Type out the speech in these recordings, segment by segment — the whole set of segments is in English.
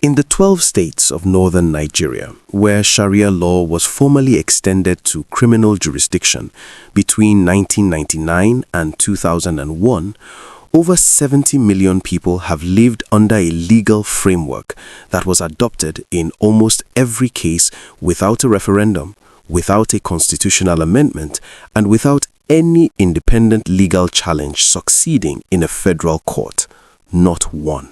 In the 12 states of northern Nigeria, where Sharia law was formally extended to criminal jurisdiction between 1999 and 2001, over 70 million people have lived under a legal framework that was adopted in almost every case without a referendum, without a constitutional amendment, and without any independent legal challenge succeeding in a federal court. Not one.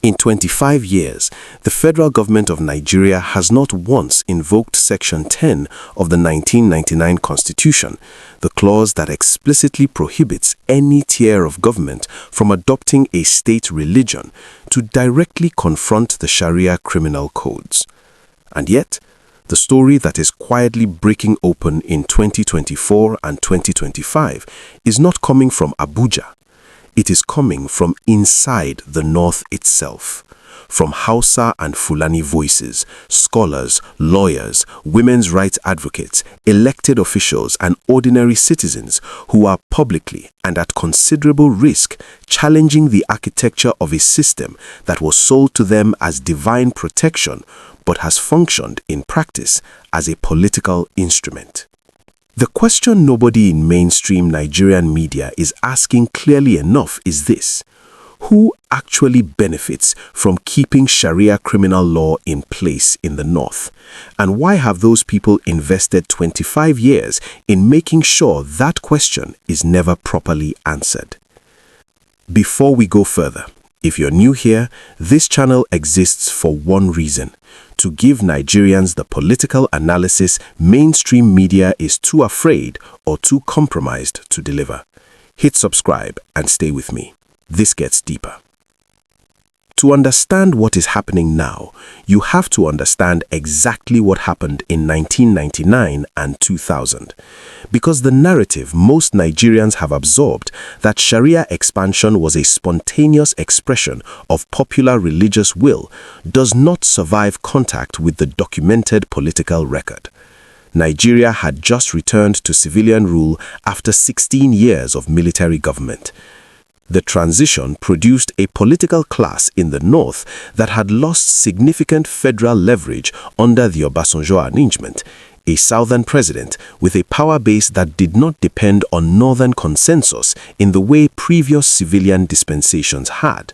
In 25 years, the federal government of Nigeria has not once invoked Section 10 of the 1999 Constitution, the clause that explicitly prohibits any tier of government from adopting a state religion to directly confront the Sharia criminal codes. And yet, the story that is quietly breaking open in 2024 and 2025 is not coming from Abuja. It is coming from inside the North itself, from Hausa and Fulani voices, scholars, lawyers, women's rights advocates, elected officials, and ordinary citizens who are publicly and at considerable risk challenging the architecture of a system that was sold to them as divine protection but has functioned in practice as a political instrument. The question nobody in mainstream Nigerian media is asking clearly enough is this: who actually benefits from keeping Sharia criminal law in place in the North? And why have those people invested 25 years in making sure that question is never properly answered? Before we go further, if you're new here, this channel exists for one reason: to give Nigerians the political analysis mainstream media is too afraid or too compromised to deliver. Hit subscribe and stay with me. This gets deeper. To understand what is happening now, you have to understand exactly what happened in 1999 and 2000. Because the narrative most Nigerians have absorbed that Sharia expansion was a spontaneous expression of popular religious will does not survive contact with the documented political record. Nigeria had just returned to civilian rule after 16 years of military government. The transition produced a political class in the North that had lost significant federal leverage under the Obasanjo arrangement, a southern president with a power base that did not depend on northern consensus in the way previous civilian dispensations had.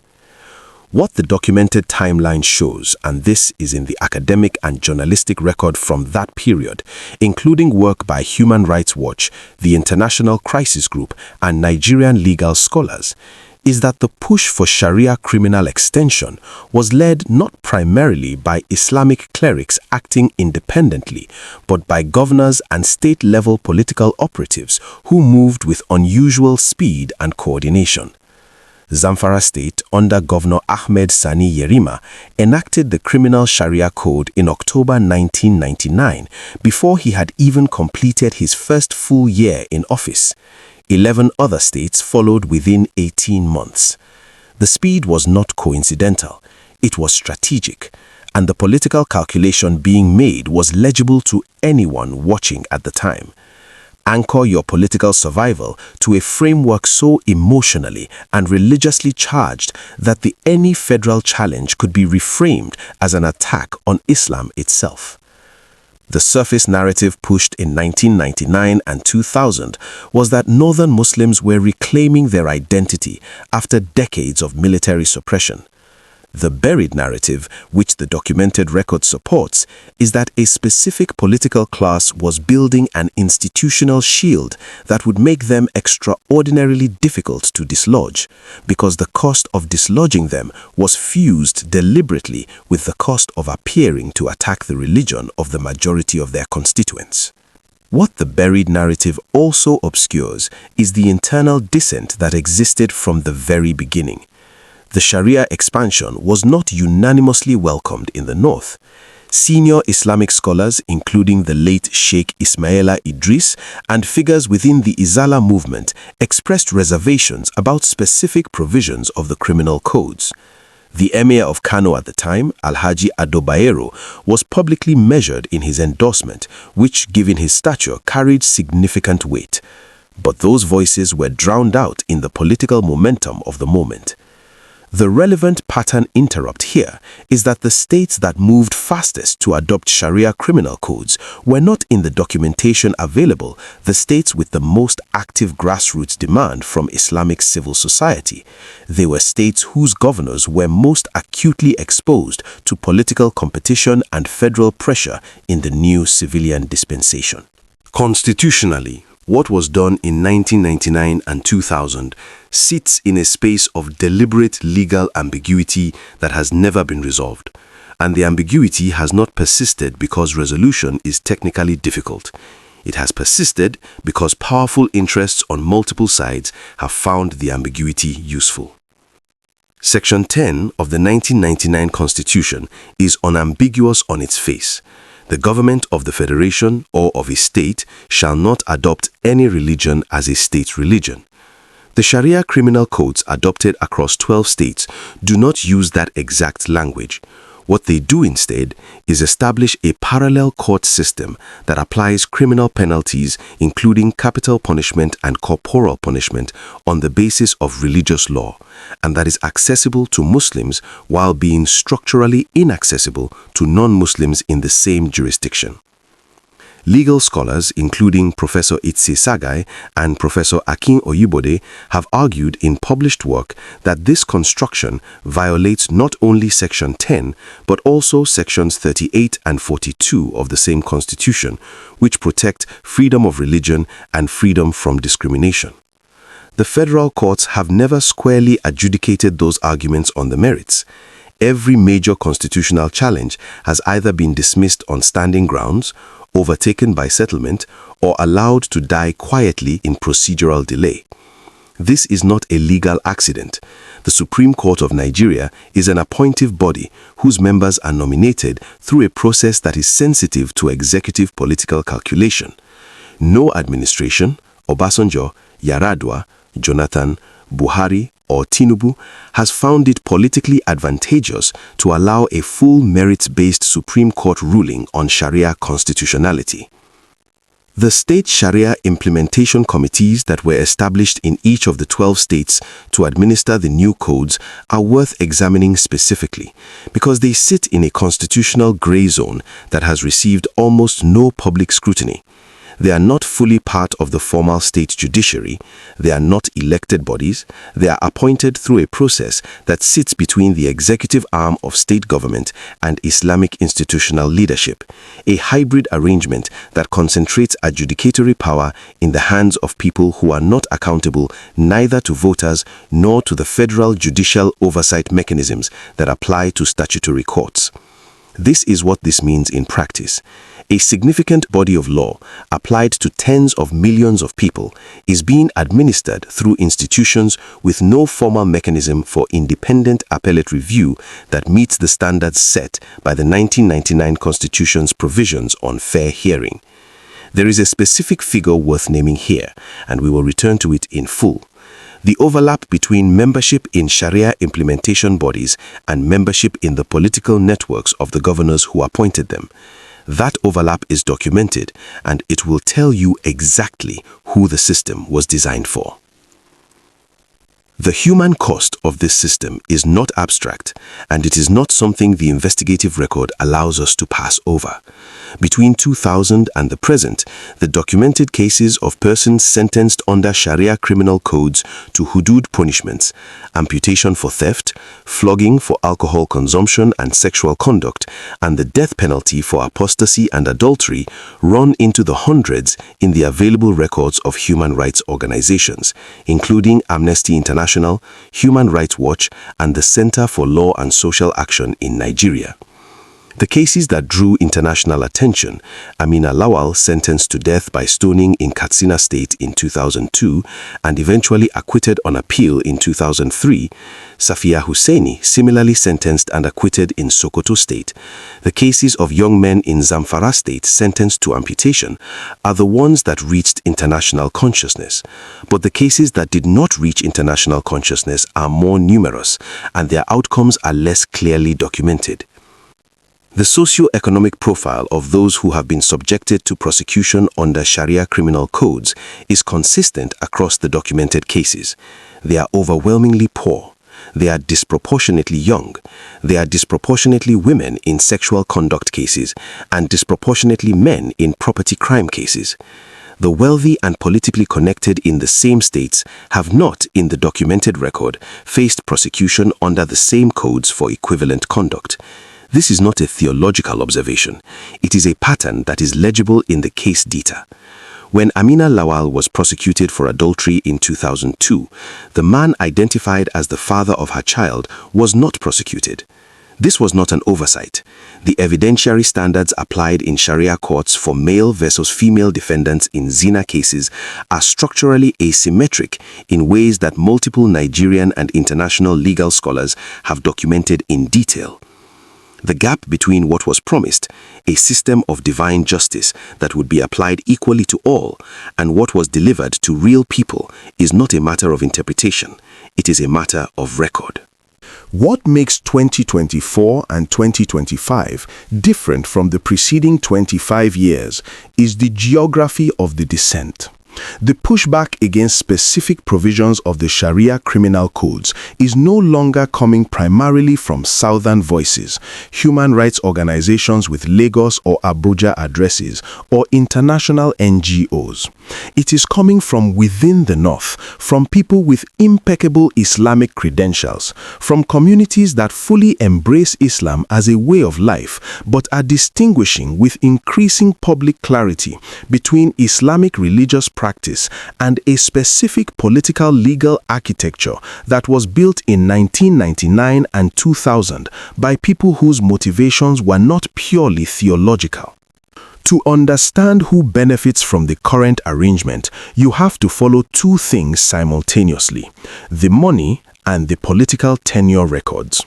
What the documented timeline shows, and this is in the academic and journalistic record from that period, including work by Human Rights Watch, the International Crisis Group, and Nigerian legal scholars, is that the push for Sharia criminal extension was led not primarily by Islamic clerics acting independently, but by governors and state-level political operatives who moved with unusual speed and coordination. Zamfara State, under Governor Ahmed Sani Yerima, enacted the Criminal Sharia Code in October 1999 before he had even completed his first full year in office. 11 other states followed within 18 months. The speed was not coincidental, it was strategic, and the political calculation being made was legible to anyone watching at the time. Anchor your political survival to a framework so emotionally and religiously charged that any federal challenge could be reframed as an attack on Islam itself. The surface narrative pushed in 1999 and 2000 was that northern Muslims were reclaiming their identity after decades of military suppression. The buried narrative, which the documented record supports, is that a specific political class was building an institutional shield that would make them extraordinarily difficult to dislodge, because the cost of dislodging them was fused deliberately with the cost of appearing to attack the religion of the majority of their constituents. What the buried narrative also obscures is the internal dissent that existed from the very beginning. The Sharia expansion was not unanimously welcomed in the North. Senior Islamic scholars, including the late Sheikh Ismaila Idris and figures within the Izala movement, expressed reservations about specific provisions of the criminal codes. The Emir of Kano at the time, Alhaji Ado Bayero, was publicly measured in his endorsement, which, given his stature, carried significant weight. But those voices were drowned out in the political momentum of the moment. The relevant pattern interrupt here is that the states that moved fastest to adopt Sharia criminal codes were not in the documentation available the states with the most active grassroots demand from Islamic civil society. They were states whose governors were most acutely exposed to political competition and federal pressure in the new civilian dispensation. Constitutionally, what was done in 1999 and 2000 sits in a space of deliberate legal ambiguity that has never been resolved. And the ambiguity has not persisted because resolution is technically difficult. It has persisted because powerful interests on multiple sides have found the ambiguity useful. Section 10 of the 1999 Constitution is unambiguous on its face. The government of the federation or of a state shall not adopt any religion as a state religion. The Sharia criminal codes adopted across 12 states do not use that exact language. What they do instead is establish a parallel court system that applies criminal penalties, including capital punishment and corporal punishment, on the basis of religious law, and that is accessible to Muslims while being structurally inaccessible to non-Muslims in the same jurisdiction. Legal scholars, including Professor Itse Sagai and Professor Akin Oyibode, have argued in published work that this construction violates not only Section 10, but also Sections 38 and 42 of the same Constitution, which protect freedom of religion and freedom from discrimination. The federal courts have never squarely adjudicated those arguments on the merits. Every major constitutional challenge has either been dismissed on standing grounds, overtaken by settlement, or allowed to die quietly in procedural delay. This is not a legal accident. The Supreme Court of Nigeria is an appointive body whose members are nominated through a process that is sensitive to executive political calculation. No administration, Obasanjo, Yaradua, Jonathan, Buhari, or Tinubu, has found it politically advantageous to allow a full merits-based Supreme Court ruling on Sharia constitutionality. The state Sharia implementation committees that were established in each of the 12 states to administer the new codes are worth examining specifically because they sit in a constitutional gray zone that has received almost no public scrutiny. They are not fully part of the formal state judiciary. They are not elected bodies. They are appointed through a process that sits between the executive arm of state government and Islamic institutional leadership, a hybrid arrangement that concentrates adjudicatory power in the hands of people who are not accountable neither to voters nor to the federal judicial oversight mechanisms that apply to statutory courts. This is what this means in practice. A significant body of law, applied to tens of millions of people, is being administered through institutions with no formal mechanism for independent appellate review that meets the standards set by the 1999 Constitution's provisions on fair hearing. There is a specific figure worth naming here, and we will return to it in full. The overlap between membership in Sharia implementation bodies and membership in the political networks of the governors who appointed them. That overlap is documented, and it will tell you exactly who the system was designed for. The human cost of this system is not abstract, and it is not something the investigative record allows us to pass over. Between 2000 and the present, the documented cases of persons sentenced under Sharia criminal codes to hudud punishments, amputation for theft, flogging for alcohol consumption and sexual conduct, and the death penalty for apostasy and adultery run into the hundreds in the available records of human rights organizations, including Amnesty International, Human Rights Watch, and the Center for Law and Social Action in Nigeria. The cases that drew international attention, Amina Lawal sentenced to death by stoning in Katsina State in 2002 and eventually acquitted on appeal in 2003, Safia Hussaini similarly sentenced and acquitted in Sokoto State. The cases of young men in Zamfara State sentenced to amputation are the ones that reached international consciousness. But the cases that did not reach international consciousness are more numerous, and their outcomes are less clearly documented. The socio-economic profile of those who have been subjected to prosecution under Sharia criminal codes is consistent across the documented cases. They are overwhelmingly poor. they are disproportionately young. They are disproportionately women in sexual conduct cases and disproportionately men in property crime cases. The wealthy and politically connected in the same states have not, in the documented record, faced prosecution under the same codes for equivalent conduct. This is not a theological observation. It is a pattern that is legible in the case data. When Amina Lawal was prosecuted for adultery in 2002, the man identified as the father of her child was not prosecuted. This was not an oversight. The evidentiary standards applied in Sharia courts for male versus female defendants in zina cases are structurally asymmetric in ways that multiple Nigerian and international legal scholars have documented in detail. The gap between what was promised, a system of divine justice that would be applied equally to all, and what was delivered to real people is not a matter of interpretation. It is a matter of record. What makes 2024 and 2025 different from the preceding 25 years is the geography of the dissent. The pushback against specific provisions of the Sharia criminal codes is no longer coming primarily from southern voices, human rights organizations with Lagos or Abuja addresses, or international NGOs. It is coming from within the north, from people with impeccable Islamic credentials, from communities that fully embrace Islam as a way of life, but are distinguishing with increasing public clarity between Islamic religious practice and a specific political legal architecture that was built in 1999 and 2000 by people whose motivations were not purely theological. To understand who benefits from the current arrangement, you have to follow two things simultaneously: the money and the political tenure records.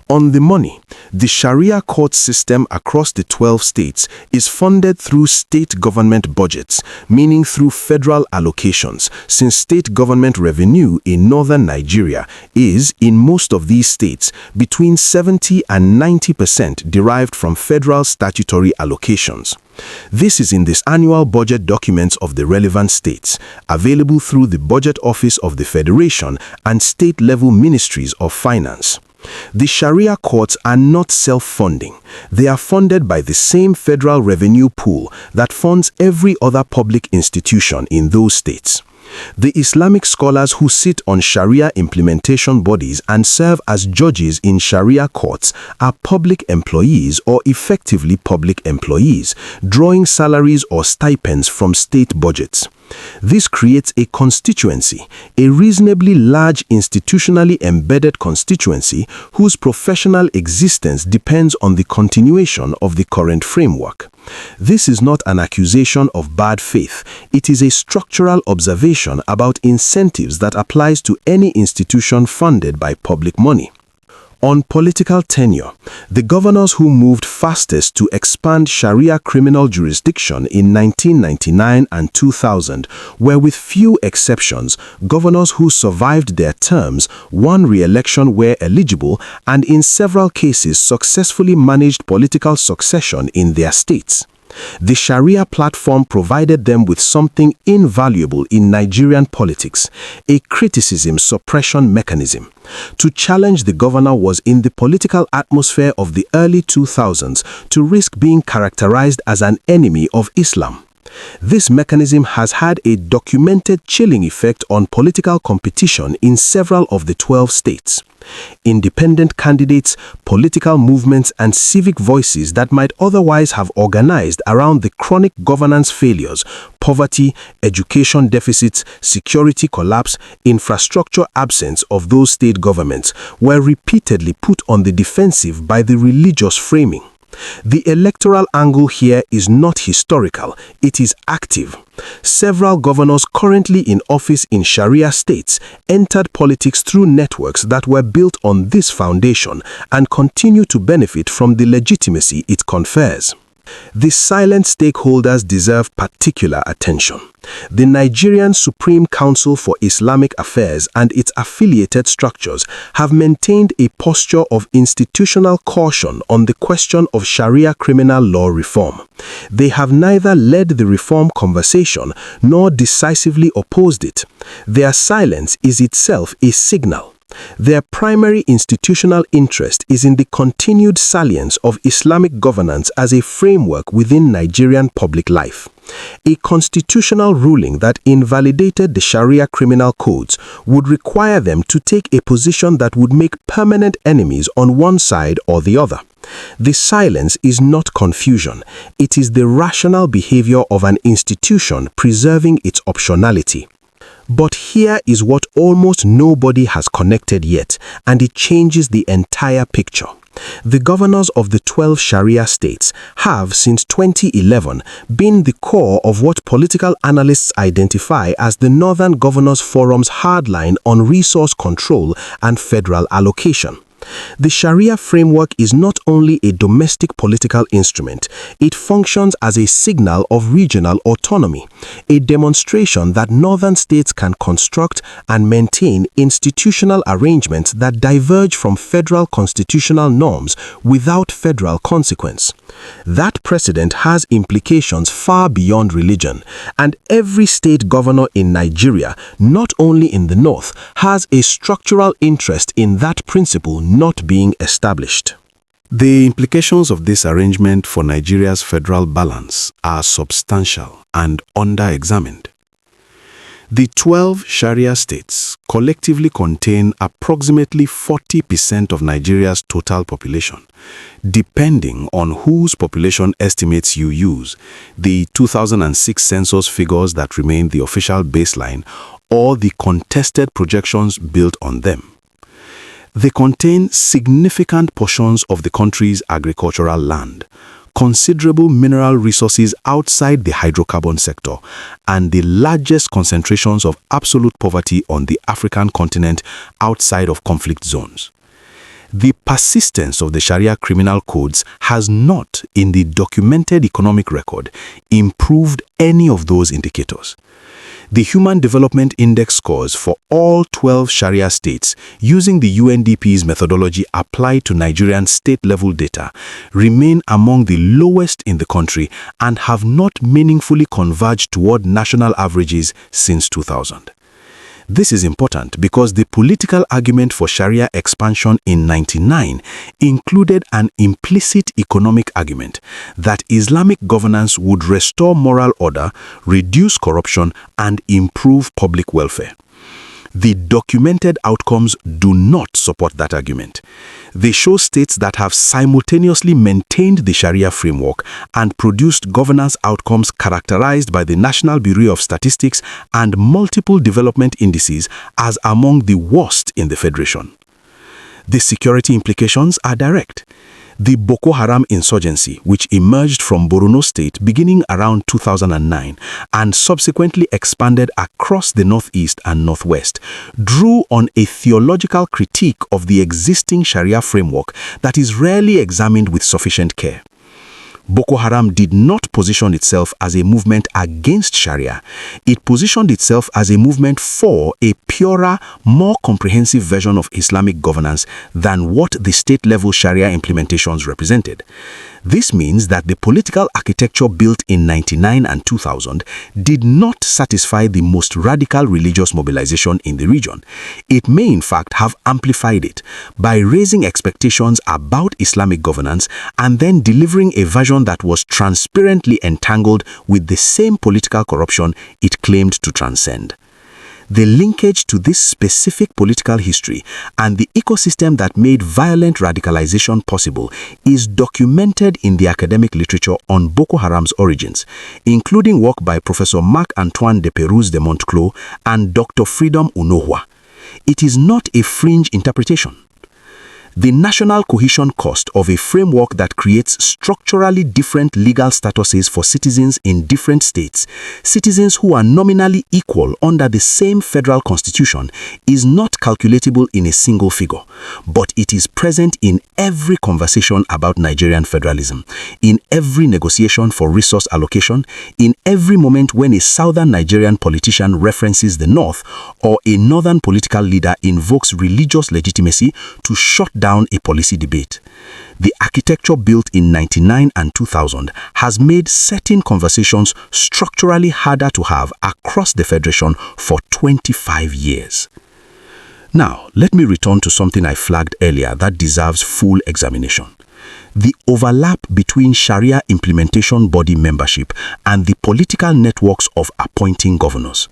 On the money, the Sharia court system across the 12 states is funded through state government budgets, meaning through federal allocations, since state government revenue in northern Nigeria is, in most of these states, between 70 and 90% derived from federal statutory allocations. This is in the annual budget documents of the relevant states, available through the Budget Office of the Federation and state-level ministries of finance. The Sharia courts are not self-funding. They are funded by the same federal revenue pool that funds every other public institution in those states. The Islamic scholars who sit on Sharia implementation bodies and serve as judges in Sharia courts are public employees or effectively public employees, drawing salaries or stipends from state budgets. This creates a constituency, a reasonably large institutionally embedded constituency whose professional existence depends on the continuation of the current framework. This is not an accusation of bad faith. It is a structural observation about incentives that applies to any institution funded by public money. On political tenure, the governors who moved fastest to expand Sharia criminal jurisdiction in 1999 and 2000 were, with few exceptions, governors who survived their terms, won re-election where eligible, and in several cases successfully managed political succession in their states. The Sharia platform provided them with something invaluable in Nigerian politics, a criticism suppression mechanism. To challenge the governor was in the political atmosphere of the early 2000s to risk being characterized as an enemy of Islam. This mechanism has had a documented chilling effect on political competition in several of the 12 states. Independent candidates, political movements, and civic voices that might otherwise have organized around the chronic governance failures, poverty, education deficits, security collapse, infrastructure absence of those state governments were repeatedly put on the defensive by the religious framing. The electoral angle here is not historical, it is active. Several governors currently in office in Sharia states entered politics through networks that were built on this foundation and continue to benefit from the legitimacy it confers. The silent stakeholders deserve particular attention. The Nigerian Supreme Council for Islamic Affairs and its affiliated structures have maintained a posture of institutional caution on the question of Sharia criminal law reform. They have neither led the reform conversation nor decisively opposed it. Their silence is itself a signal. Their primary institutional interest is in the continued salience of Islamic governance as a framework within Nigerian public life. A constitutional ruling that invalidated the Sharia criminal codes would require them to take a position that would make permanent enemies on one side or the other. The silence is not confusion. It is the rational behavior of an institution preserving its optionality. But here is what almost nobody has connected yet, and it changes the entire picture. The governors of the 12 Sharia states have, since 2011, been the core of what political analysts identify as the Northern Governors Forum's hardline on resource control and federal allocation. The Sharia framework is not only a domestic political instrument, it functions as a signal of regional autonomy, a demonstration that northern states can construct and maintain institutional arrangements that diverge from federal constitutional norms without federal consequence. That precedent has implications far beyond religion, and every state governor in Nigeria, not only in the north, has a structural interest in that principle not being established. The implications of this arrangement for Nigeria's federal balance are substantial and under-examined. The 12 Sharia states collectively contain approximately 40% of Nigeria's total population, depending on whose population estimates you use, the 2006 census figures that remain the official baseline, or the contested projections built on them. They contain significant portions of the country's agricultural land, considerable mineral resources outside the hydrocarbon sector, and the largest concentrations of absolute poverty on the African continent outside of conflict zones. The persistence of the Sharia criminal codes has not, in the documented economic record, improved any of those indicators. The Human Development Index scores for all 12 Sharia states, using the UNDP's methodology applied to Nigerian state-level data, remain among the lowest in the country and have not meaningfully converged toward national averages since 2000. This is important because the political argument for Sharia expansion in 1999 included an implicit economic argument that Islamic governance would restore moral order, reduce corruption, and improve public welfare. The documented outcomes do not support that argument. They show states that have simultaneously maintained the Sharia framework and produced governance outcomes characterized by the National Bureau of Statistics and multiple development indices as among the worst in the Federation. The security implications are direct. The Boko Haram insurgency, which emerged from Borno State beginning around 2009 and subsequently expanded across the northeast and northwest, drew on a theological critique of the existing Sharia framework that is rarely examined with sufficient care. Boko Haram did not position itself as a movement against Sharia. It positioned itself as a movement for a purer, more comprehensive version of Islamic governance than what the state-level Sharia implementations represented. This means that the political architecture built in 1999 and 2000 did not satisfy the most radical religious mobilization in the region. It may in fact have amplified it by raising expectations about Islamic governance and then delivering a version that was transparently entangled with the same political corruption it claimed to transcend. The linkage to this specific political history and the ecosystem that made violent radicalization possible is documented in the academic literature on Boko Haram's origins, including work by Professor Marc-Antoine de Pérouse de Montclos and Dr. Freedom Unohwa. It is not a fringe interpretation. The national cohesion cost of a framework that creates structurally different legal statuses for citizens in different states, citizens who are nominally equal under the same federal constitution, is not calculatable in a single figure, but it is present in every conversation about Nigerian federalism, in every negotiation for resource allocation, in every moment when a southern Nigerian politician references the north, or a northern political leader invokes religious legitimacy to shut down a policy debate. The architecture built in 1999 and 2000 has made certain conversations structurally harder to have across the Federation for 25 years. Now, let me return to something I flagged earlier that deserves full examination. The overlap between Sharia implementation body membership and the political networks of appointing governors.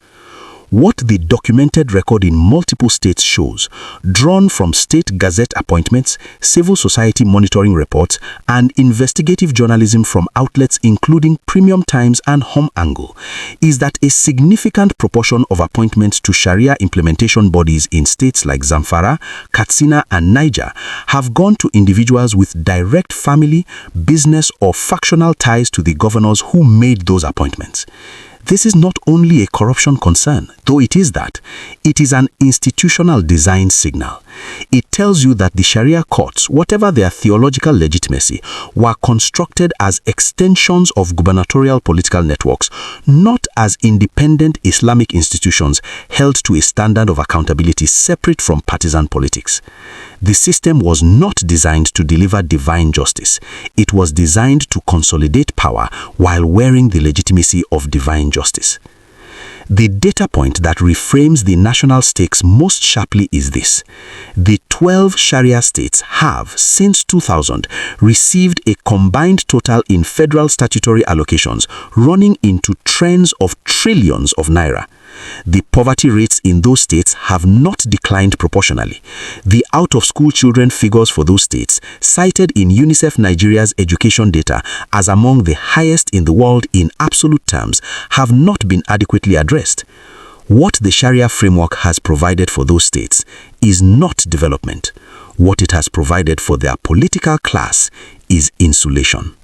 What the documented record in multiple states shows, drawn from state gazette appointments, civil society monitoring reports, and investigative journalism from outlets including Premium Times and Home Angle, is that a significant proportion of appointments to Sharia implementation bodies in states like Zamfara, Katsina, and Niger have gone to individuals with direct family, business, or factional ties to the governors who made those appointments. This is not only a corruption concern, though it is that. It is an institutional design signal. It tells you that the Sharia courts, whatever their theological legitimacy, were constructed as extensions of gubernatorial political networks, not as independent Islamic institutions held to a standard of accountability separate from partisan politics. The system was not designed to deliver divine justice. It was designed to consolidate power while wearing the legitimacy of divine justice. The data point that reframes the national stakes most sharply is this. The 12 Sharia states have, since 2000, received a combined total in federal statutory allocations running into trends of trillions of naira. The poverty rates in those states have not declined proportionally. The out-of-school children figures for those states, cited in UNICEF Nigeria's education data as among the highest in the world in absolute terms, have not been adequately addressed. What the Sharia framework has provided for those states is not development. What it has provided for their political class is insulation.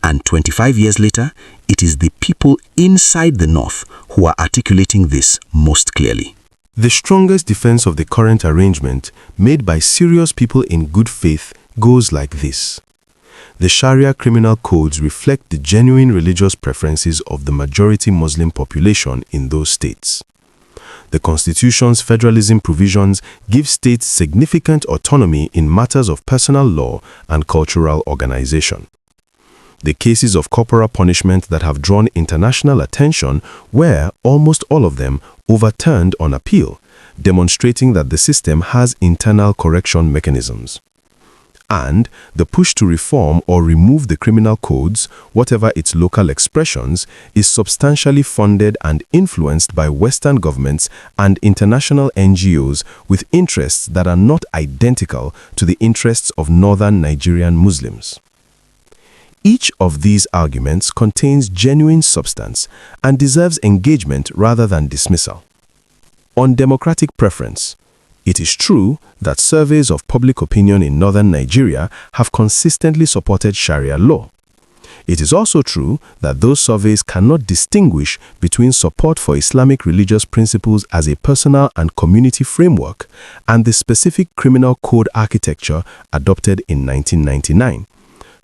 And 25 years later, it is the people inside the North who are articulating this most clearly. The strongest defense of the current arrangement, made by serious people in good faith, goes like this. The Sharia criminal codes reflect the genuine religious preferences of the majority Muslim population in those states. The Constitution's federalism provisions give states significant autonomy in matters of personal law and cultural organization. The cases of corporal punishment that have drawn international attention were, almost all of them, overturned on appeal, demonstrating that the system has internal correction mechanisms. And the push to reform or remove the criminal codes, whatever its local expressions, is substantially funded and influenced by Western governments and international NGOs with interests that are not identical to the interests of northern Nigerian Muslims. Each of these arguments contains genuine substance and deserves engagement rather than dismissal. On democratic preference, it is true that surveys of public opinion in northern Nigeria have consistently supported Sharia law. It is also true that those surveys cannot distinguish between support for Islamic religious principles as a personal and community framework and the specific criminal code architecture adopted in 1999.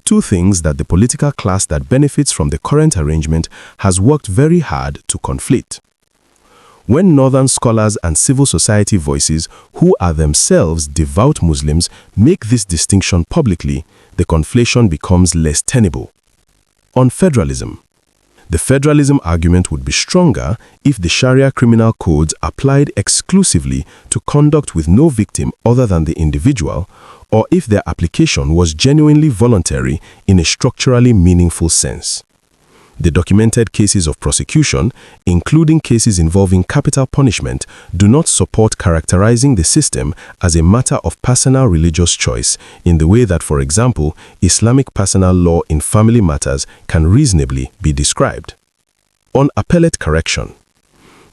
Two things that the political class that benefits from the current arrangement has worked very hard to conflate. When northern scholars and civil society voices, who are themselves devout Muslims, make this distinction publicly, the conflation becomes less tenable. On federalism, the federalism argument would be stronger if the Sharia criminal codes applied exclusively to conduct with no victim other than the individual, or if their application was genuinely voluntary in a structurally meaningful sense. The documented cases of prosecution, including cases involving capital punishment, do not support characterizing the system as a matter of personal religious choice in the way that, for example, Islamic personal law in family matters can reasonably be described. On appellate correction,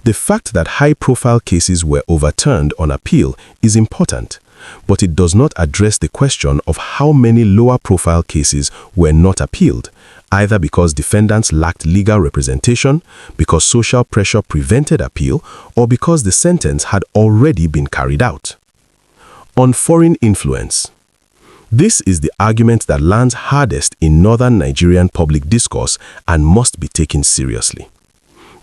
the fact that high-profile cases were overturned on appeal is important, but it does not address the question of how many lower-profile cases were not appealed, either because defendants lacked legal representation, because social pressure prevented appeal, or because the sentence had already been carried out. On foreign influence, this is the argument that lands hardest in northern Nigerian public discourse and must be taken seriously.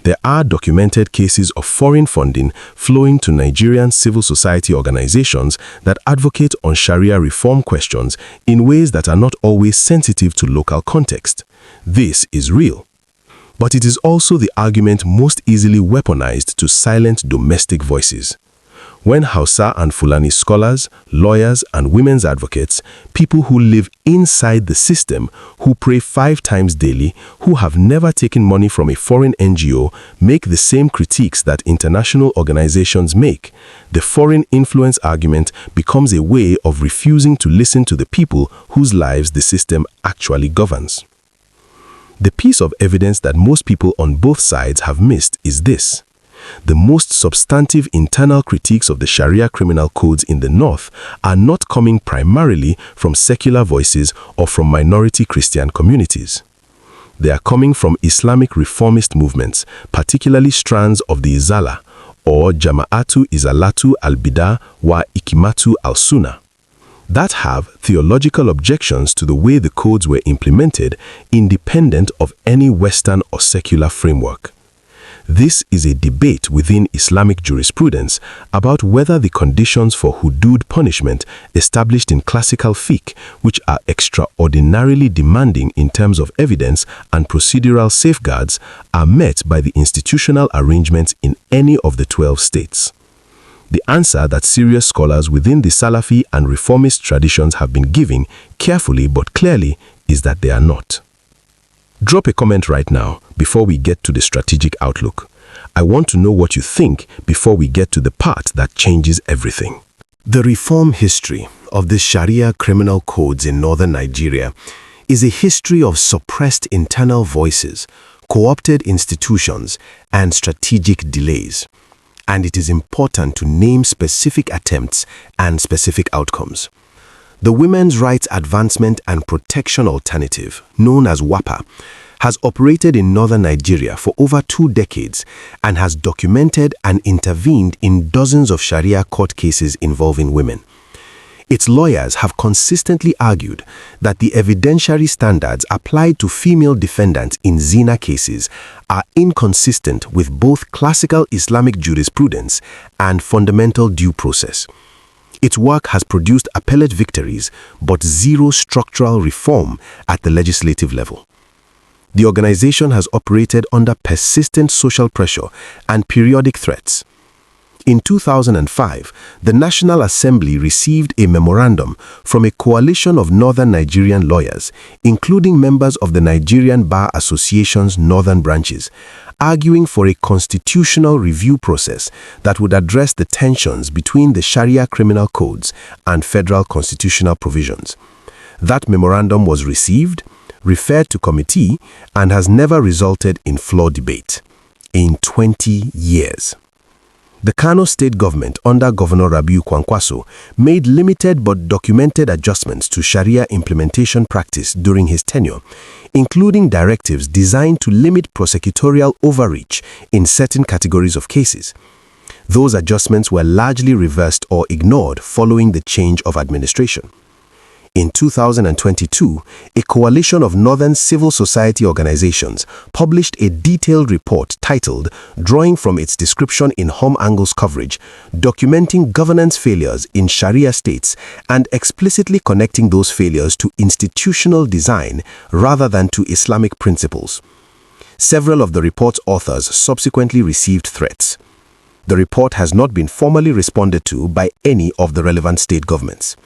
There are documented cases of foreign funding flowing to Nigerian civil society organizations that advocate on Sharia reform questions in ways that are not always sensitive to local context. This is real. But it is also the argument most easily weaponized to silence domestic voices. When Hausa and Fulani scholars, lawyers, and women's advocates, people who live inside the system, who pray 5 times daily, who have never taken money from a foreign NGO, make the same critiques that international organizations make, the foreign influence argument becomes a way of refusing to listen to the people whose lives the system actually governs. The piece of evidence that most people on both sides have missed is this. The most substantive internal critiques of the Sharia criminal codes in the North are not coming primarily from secular voices or from minority Christian communities. They are coming from Islamic reformist movements, particularly strands of the Izala, or Jama'atu Izalatu al-Bida wa Ikimatu al-Sunnah, that have theological objections to the way the codes were implemented, independent of any Western or secular framework. This is a debate within Islamic jurisprudence about whether the conditions for hudud punishment established in classical fiqh, which are extraordinarily demanding in terms of evidence and procedural safeguards, are met by the institutional arrangements in any of the 12 states. The answer that serious scholars within the Salafi and reformist traditions have been giving, carefully but clearly, is that they are not. Drop a comment right now before we get to the strategic outlook. I want to know what you think before we get to the part that changes everything. The reform history of the Sharia criminal codes in northern Nigeria is a history of suppressed internal voices, co-opted institutions, and strategic delays. And it is important to name specific attempts and specific outcomes. The Women's Rights Advancement and Protection Alternative, known as WAPA, has operated in northern Nigeria for over 2 decades and has documented and intervened in dozens of Sharia court cases involving women. Its lawyers have consistently argued that the evidentiary standards applied to female defendants in zina cases are inconsistent with both classical Islamic jurisprudence and fundamental due process. Its work has produced appellate victories, but zero structural reform at the legislative level. The organization has operated under persistent social pressure and periodic threats. In 2005, the National Assembly received a memorandum from a coalition of northern Nigerian lawyers, including members of the Nigerian Bar Association's northern branches, arguing for a constitutional review process that would address the tensions between the Sharia criminal codes and federal constitutional provisions. That memorandum was received, referred to committee, and has never resulted in floor debate. In 20 years. The Kano state government under Governor Rabiu Kwankwaso made limited but documented adjustments to Sharia implementation practice during his tenure, including directives designed to limit prosecutorial overreach in certain categories of cases. Those adjustments were largely reversed or ignored following the change of administration. In 2022, a coalition of northern civil society organizations published a detailed report titled Drawing from its Description in Home Angles Coverage, documenting governance failures in Sharia states and explicitly connecting those failures to institutional design rather than to Islamic principles. Several of the report's authors subsequently received threats. The report has not been formally responded to by any of the relevant state governments.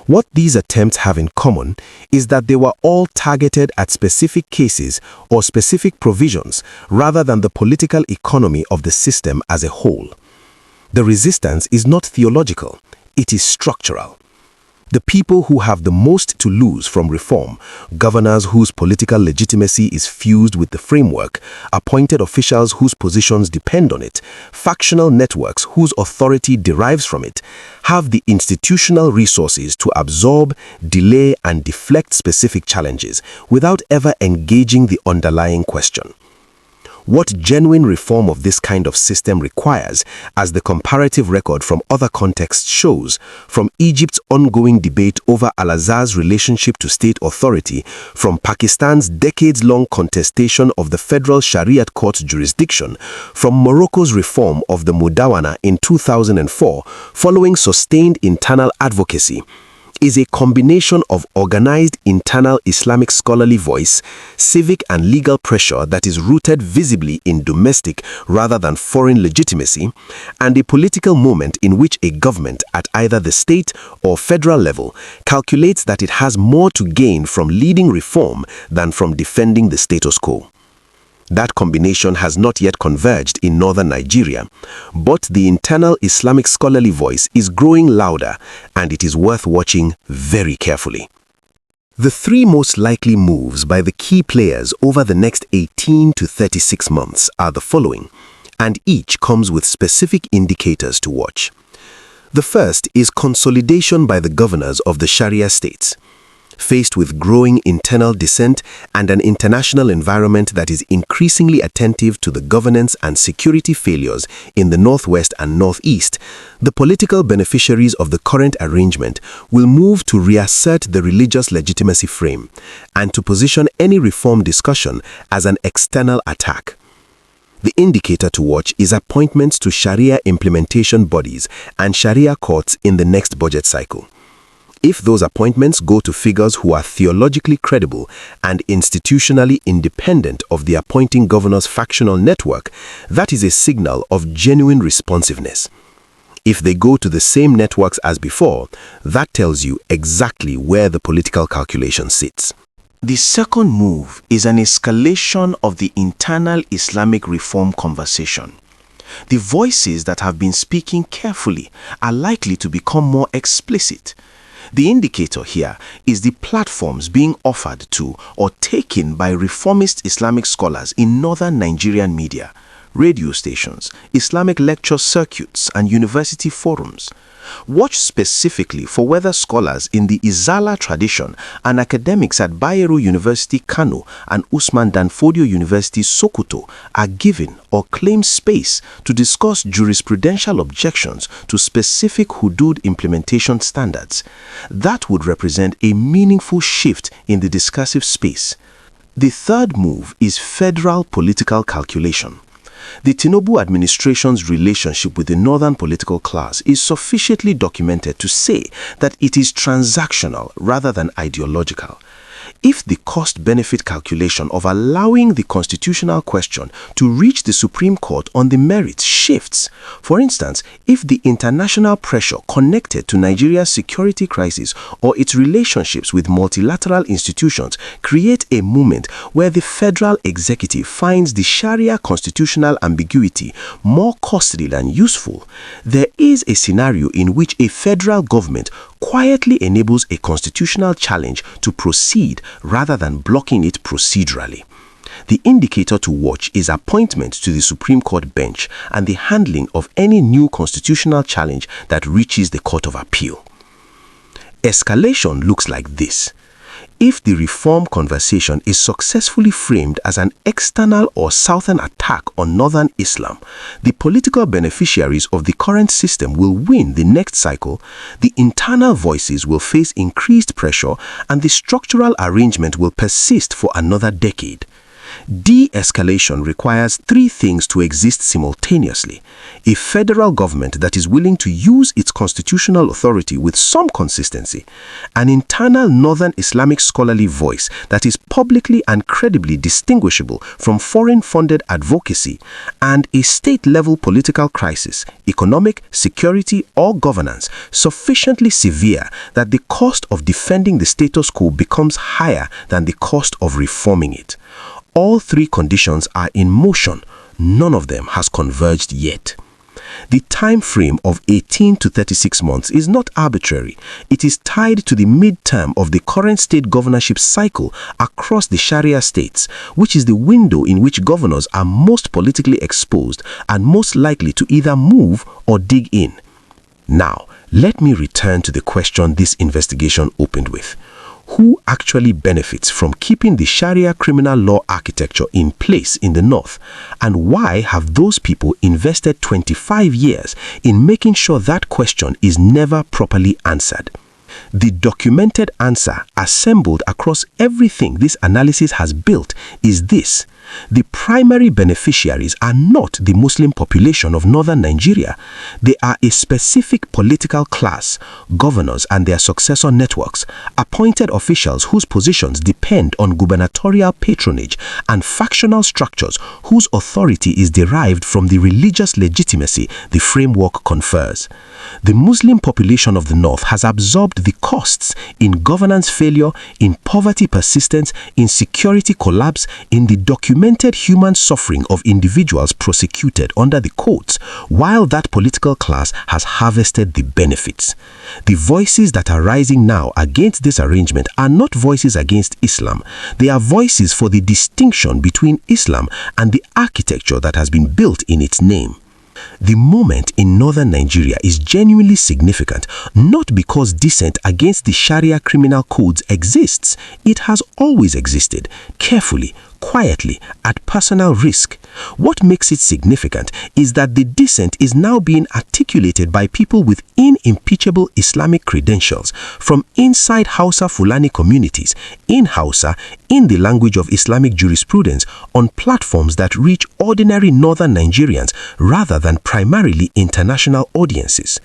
What these attempts have in common is that they were all targeted at specific cases or specific provisions rather than the political economy of the system as a whole. The resistance is not theological, it is structural. The people who have the most to lose from reform, governors whose political legitimacy is fused with the framework, appointed officials whose positions depend on it, factional networks whose authority derives from it, have the institutional resources to absorb, delay, and deflect specific challenges without ever engaging the underlying question. What genuine reform of this kind of system requires, as the comparative record from other contexts shows, from Egypt's ongoing debate over Al-Azhar's relationship to state authority, from Pakistan's decades-long contestation of the federal Sharia court's jurisdiction, from Morocco's reform of the Mudawana in 2004, following sustained internal advocacy, is a combination of organized internal Islamic scholarly voice, civic and legal pressure that is rooted visibly in domestic rather than foreign legitimacy, and a political moment in which a government at either the state or federal level calculates that it has more to gain from leading reform than from defending the status quo. That combination has not yet converged in northern Nigeria, but the internal Islamic scholarly voice is growing louder, and it is worth watching very carefully. The three most likely moves by the key players over the next 18 to 36 months are the following, and each comes with specific indicators to watch. The first is consolidation by the governors of the Sharia states. Faced with growing internal dissent and an international environment that is increasingly attentive to the governance and security failures in the Northwest and Northeast, the political beneficiaries of the current arrangement will move to reassert the religious legitimacy frame and to position any reform discussion as an external attack. The indicator to watch is appointments to Sharia implementation bodies and Sharia courts in the next budget cycle. If those appointments go to figures who are theologically credible and institutionally independent of the appointing governor's factional network, that is a signal of genuine responsiveness. If they go to the same networks as before, that tells you exactly where the political calculation sits. The second move is an escalation of the internal Islamic reform conversation. The voices that have been speaking carefully are likely to become more explicit. The indicator here is the platforms being offered to or taken by reformist Islamic scholars in northern Nigerian media, radio stations, Islamic lecture circuits, and university forums. Watch specifically for whether scholars in the Izala tradition and academics at Bayero University Kano and Usman Danfodio University Sokoto are given or claim space to discuss jurisprudential objections to specific hudud implementation standards. That would represent a meaningful shift in the discursive space. The third move is federal political calculation. The Tinubu administration's relationship with the northern political class is sufficiently documented to say that it is transactional rather than ideological. If the cost-benefit calculation of allowing the constitutional question to reach the Supreme Court on the merits shifts, for instance, if the international pressure connected to Nigeria's security crisis or its relationships with multilateral institutions create a moment where the federal executive finds the Sharia constitutional ambiguity more costly than useful, there is a scenario in which a federal government quietly enables a constitutional challenge to proceed rather than blocking it procedurally. The indicator to watch is appointment to the Supreme Court bench and the handling of any new constitutional challenge that reaches the Court of Appeal. Escalation looks like this. If the reform conversation is successfully framed as an external or southern attack on northern Islam, the political beneficiaries of the current system will win the next cycle, the internal voices will face increased pressure, and the structural arrangement will persist for another decade. De-escalation requires three things to exist simultaneously: a federal government that is willing to use its constitutional authority with some consistency, an internal northern Islamic scholarly voice that is publicly and credibly distinguishable from foreign-funded advocacy, and a state-level political crisis, economic, security, or governance sufficiently severe that the cost of defending the status quo becomes higher than the cost of reforming it. All three conditions are in motion. None of them has converged yet. The time frame of 18 to 36 months is not arbitrary. It is tied to the midterm of the current state governorship cycle across the Sharia states, which is the window in which governors are most politically exposed and most likely to either move or dig in. Now, let me return to the question this investigation opened with. Who actually benefits from keeping the Sharia criminal law architecture in place in the north, and why have those people invested 25 years in making sure that question is never properly answered? The documented answer, assembled across everything this analysis has built, is this: The primary beneficiaries are not the Muslim population of northern Nigeria. They are a specific political class, governors and their successor networks, appointed officials whose positions depend on gubernatorial patronage, and factional structures whose authority is derived from the religious legitimacy the framework confers. The Muslim population of the north has absorbed the costs in governance failure, in poverty persistence, in security collapse, in the documented human suffering of individuals prosecuted under the courts, while that political class has harvested the benefits. The voices that are rising now against this arrangement are not voices against Islam. They are voices for the distinction between Islam and the architecture that has been built in its name. The moment in northern Nigeria is genuinely significant, not because dissent against the Sharia criminal codes exists. It has always existed, carefully, quietly, at personal risk. What makes it significant is that the dissent is now being articulated by people with unimpeachable Islamic credentials from inside Hausa-Fulani communities, in Hausa, in the language of Islamic jurisprudence, on platforms that reach ordinary northern Nigerians rather than primarily international audiences.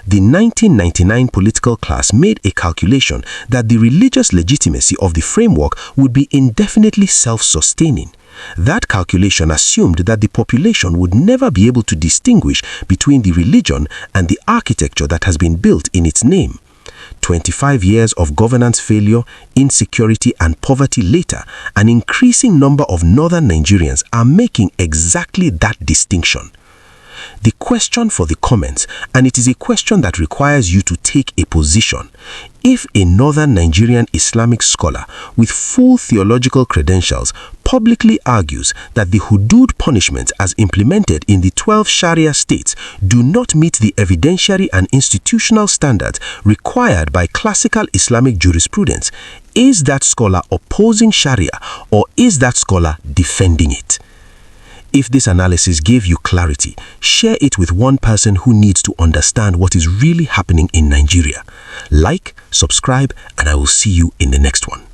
The 1999 political class made a calculation that the religious legitimacy of the framework would be indefinitely self-sustaining. That calculation assumed that the population would never be able to distinguish between the religion and the architecture that has been built in its name. 25 years of governance failure, insecurity and poverty later, an increasing number of northern Nigerians are making exactly that distinction. The question for the comments, and it is a question that requires you to take a position. If a northern Nigerian Islamic scholar with full theological credentials publicly argues that the hudud punishments as implemented in the 12 Sharia states do not meet the evidentiary and institutional standards required by classical Islamic jurisprudence, is that scholar opposing Sharia or is that scholar defending it? If this analysis gave you clarity, share it with one person who needs to understand what is really happening in Nigeria. Like, subscribe, and I will see you in the next one.